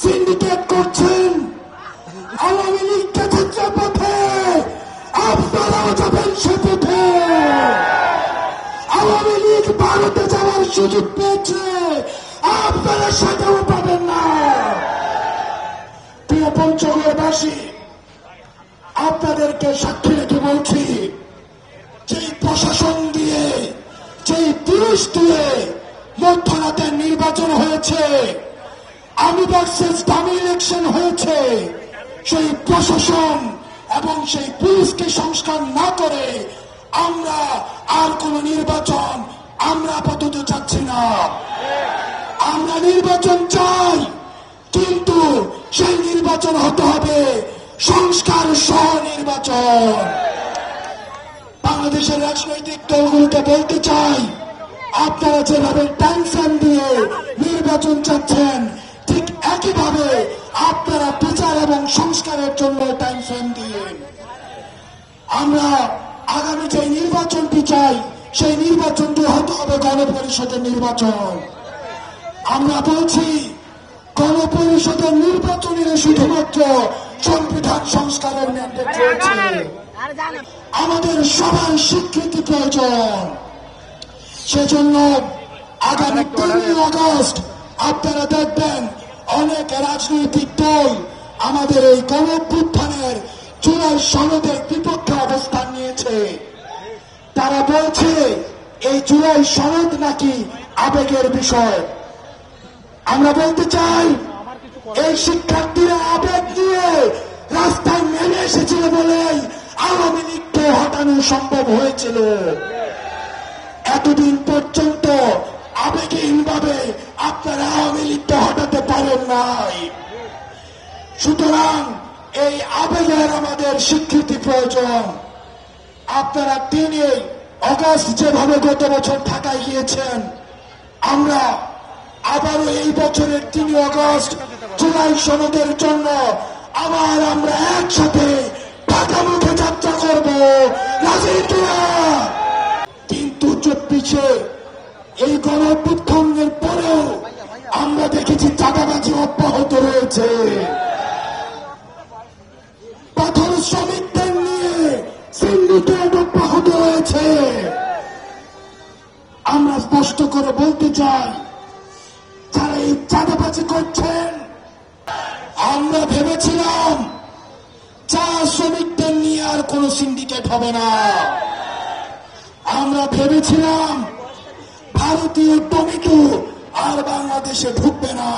Syndicate করছেন, আওয়ামী লীগকে হচ্ছে পথে, আপনারাও যাবেন সে পথে। আওয়ামী লীগ ভারতে যাওয়ার সুযোগ পেয়েছে, আপনারা সেটাও পাবেন না। প্রিয় পঞ্চগড়বাসী, আপনাদেরকে সাক্ষী রেখে বলছি, যেই প্রশাসন দিয়ে, যেই পুলিশ দিয়ে মধ্যরাতে নির্বাচন হয়েছে, আমি ভার্সেস দামি ইলেকশন হয়েছে, সেই প্রশাসন এবং সেই পুলিশকে সংস্কার না করে আমরা আর কোন নির্বাচন আমরা আপাতত চাচ্ছি না। আমরা নির্বাচন চাই, কিন্তু সেই নির্বাচন হতে হবে সংস্কার সহ নির্বাচন। বাংলাদেশের রাজনৈতিক দলগুলোকে বলতে চাই, আপনারা যেভাবে টেনশন দিয়ে নির্বাচন চাচ্ছেন, ঠিক একইভাবে আপনারা বিচার এবং সংস্কারের জন্য টেনশন দিন। আমরা আগামী যে নির্বাচনটি চাই, সেই নির্বাচনটি হতে হবে গণপরিষদের নির্বাচন। আমরা বলছি, গণপরিষদের নির্বাচনের শুধুমাত্র সংবিধান সংস্কারের ম্যান্ডেট রয়েছে। আমাদের সবার স্বীকৃতি প্রয়োজন। সেজন্য আগামী 3 আগস্ট আপনারা দেখবেন অনেক রাজনৈতিক দল আমাদের এই গণঅভ্যুত্থানের জুলাই সনদের বিপক্ষে অবস্থান নিয়েছে। তারা বলছে এই জুলাই সনদ নাকি আবেগের বিষয়। আমরা বলতে চাই, এই শিক্ষার্থীরা আবেগ দিয়ে রাস্তায় নেমে এসেছিল বলেই আওয়ামী লীগকে হটানো সম্ভব হয়েছিল। এতদিন পর্যন্ত আবেগহীন ভাবে আপনারা আওয়ামী লীগকে হটাতে পারেন নাই। সুতরাং এই আবেগের আমাদের স্বীকৃতি প্রয়োজন। আপনারা 3 আগস্ট যেভাবে গত বছর ঢাকায় গিয়েছেন, আমরা আবারও এই বছরের 3 আগস্ট জুলাই সনদের জন্য আবার আমরা একসাথে ঢাকামুখে যাত্রা করব। কিন্তু 24-এ এই গণঅভ্যুত্থানের পরেও আমরা দেখেছি চাঁদাবাজি অব্যাহত রয়েছে। পাথর শ্রমিকদের নিয়ে সিন্ডিকেট অব্যাহত রয়েছে। আমরা স্পষ্ট করে বলতে চাই, যারা এই চাঁদাবাজি করছেন, আমরা ভেবেছিলাম চা শ্রমিকদের নিয়ে আর কোন সিন্ডিকেট হবে না। আমরা ভেবেছিলাম ভারতীয় টমেটো আর বাংলাদেশে ঢুকবে না।